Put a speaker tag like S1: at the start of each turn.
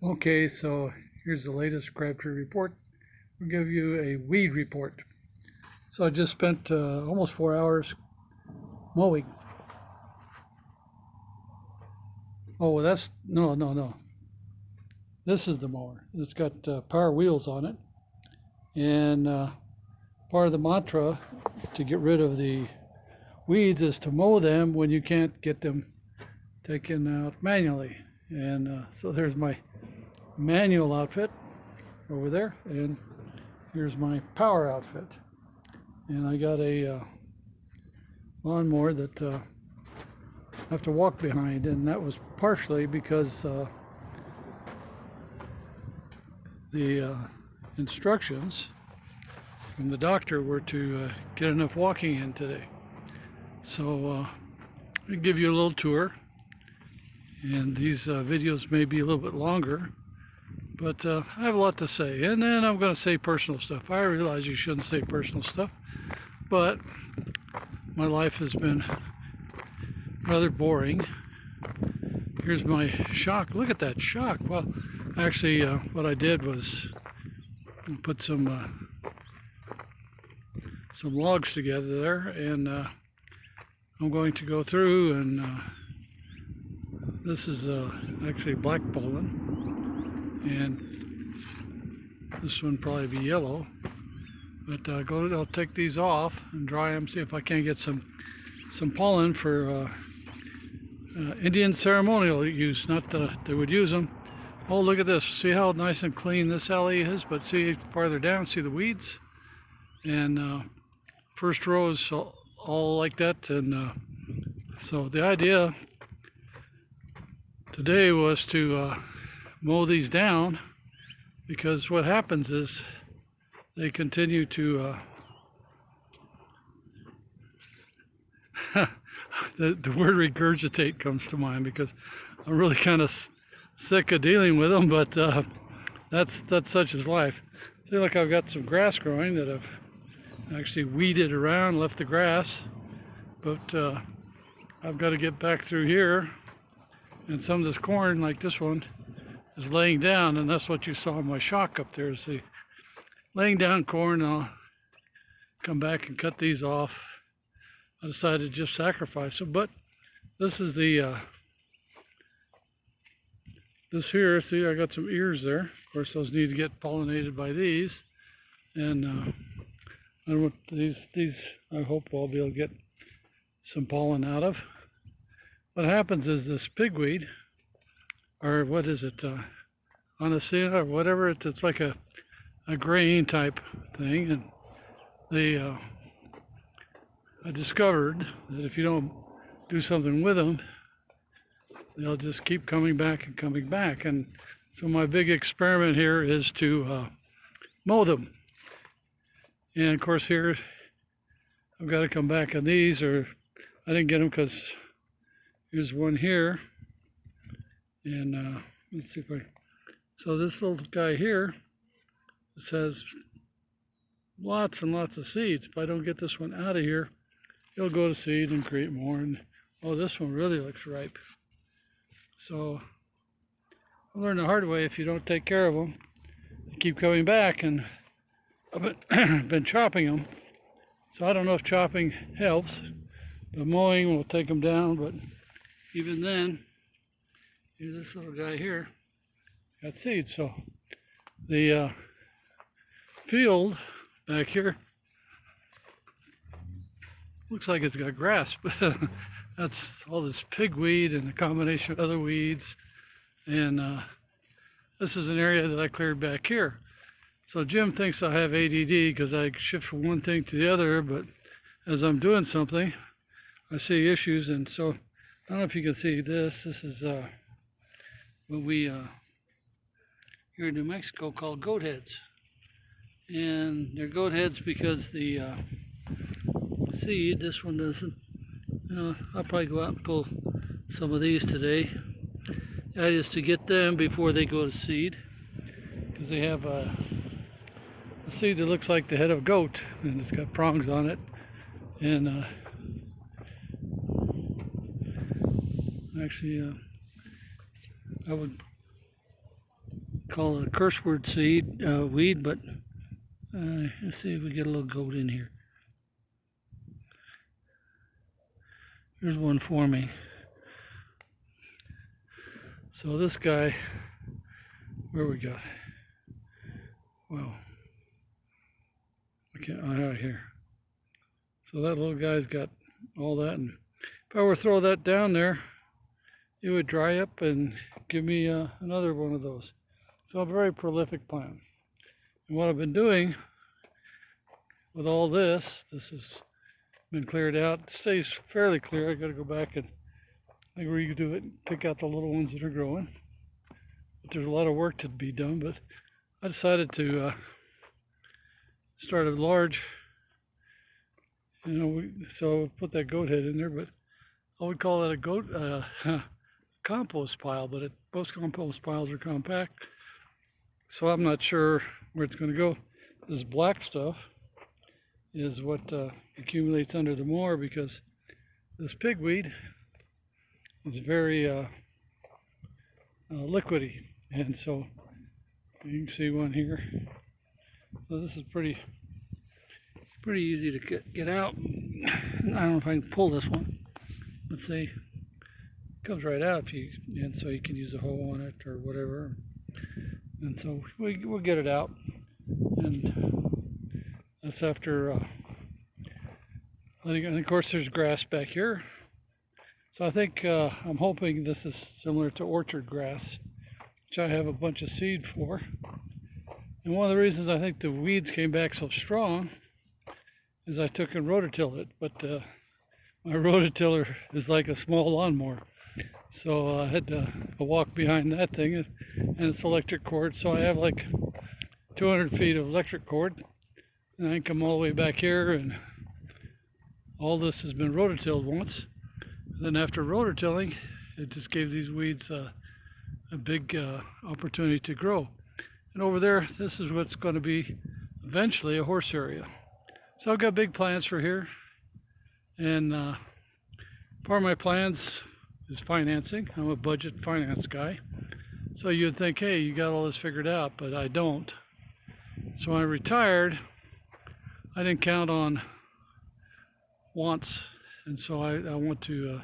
S1: Okay, so here's the latest Crabtree report. We'll give you a weed report. So I just spent almost 4 hours mowing. Oh, well, no. This is the mower. It's got power wheels on it. And part of the mantra to get rid of the weeds is to mow them when you can't get them taken out manually. And so there's my manual outfit over there. And here's my power outfit. And I got a lawnmower that I have to walk behind, and that was partially because the instructions from the doctor were to get enough walking in today. So I'll give you a little tour, and these videos may be a little bit longer, but I have a lot to say, and then I'm going to say personal stuff. I realize you shouldn't say personal stuff, but my life has been rather boring. Here's my shock. Look at that shock. Well, actually, what I did was put some logs together there, and I'm going to go through, and this is actually black pollen, and this one probably be yellow. But I'll take these off and dry them, see if I can get some pollen for Indian ceremonial use. Not that they would use them. Oh, look at this. See how nice and clean this alley is? But see farther down, see the weeds? And first row is all like that. And so the idea today was to mow these down, because what happens is they continue to the word regurgitate comes to mind, because I'm really kind of sick of dealing with them, but that's such as life. See, like I've got some grass growing that I've actually weeded around, left the grass, but I've got to get back through here, and some of this corn, like this one, is laying down, and that's what you saw in my shock up there, is the laying down corn. I'll come back and cut these off. I decided to just sacrifice them, but this is the this here. See, I got some ears there. Of course, those need to get pollinated by these, and I don't want these. I hope I'll be able to get some pollen out of. What happens is this pigweed, or what is it, Anacea or whatever? It's like a grain type thing, and they I discovered that if you don't do something with them, they'll just keep coming back and coming back. And so my big experiment here is to mow them. And of course here I've got to come back on these, or I didn't get them because here's one here, and let's see if I. So this little guy here says lots and lots of seeds. If I don't get this one out of here, it'll go to seed and create more. And oh, this one really looks ripe. So I learned the hard way, if you don't take care of them, they keep coming back, and I've been chopping them. So I don't know if chopping helps, but mowing will take them down. But even then, here's this little guy here, got seeds. So the field back here looks like it's got grass, but that's all this pigweed and a combination of other weeds. And this is an area that I cleared back here. So Jim thinks I have ADD because I shift from one thing to the other, but as I'm doing something, I see issues. And so I don't know if you can see this. This is what we here in New Mexico call goat heads. And they're goat heads because the seed, this one doesn't. I'll probably go out and pull some of these today. The idea is to get them before they go to seed, because they have a seed that looks like the head of a goat, and it's got prongs on it. And actually, I would call it a curse word seed weed, but let's see if we get a little goat in here. Here's one forming. So this guy, where we got? Wow. I can't, oh, here. So that little guy's got all that, and if I were to throw that down there, it would dry up and give me another one of those. So a very prolific plant. And what I've been doing with all this has been cleared out. It stays fairly clear. I got to go back and redo it and pick out the little ones that are growing. But there's a lot of work to be done. But I decided to start a large, so put that goat head in there. But I would call it a goat compost pile. But most compost piles are compact, so I'm not sure where it's going to go. This black stuff is what accumulates under the mower, because this pigweed is very liquidy, and so you can see one here. So this is pretty easy to get out. I don't know if I can pull this one. Let's see. It comes right out and so you can use a hoe on it or whatever. And so we'll get it out, and that's after and of course there's grass back here. So I think I'm hoping this is similar to orchard grass, which I have a bunch of seed for. And one of the reasons I think the weeds came back so strong is I took and rototilled it, but my rototiller is like a small lawnmower. So I had to walk behind that thing, and it's electric cord. So I have like 200 feet of electric cord, and I come all the way back here, and all this has been rototilled once. And then after rototilling, it just gave these weeds a big opportunity to grow. And over there, this is what's going to be eventually a horse area. So I've got big plans for here, and part of my plans is financing. I'm a budget finance guy. So you'd think, hey, you got all this figured out, but I don't. So when I retired, I didn't count on wants, and so I want to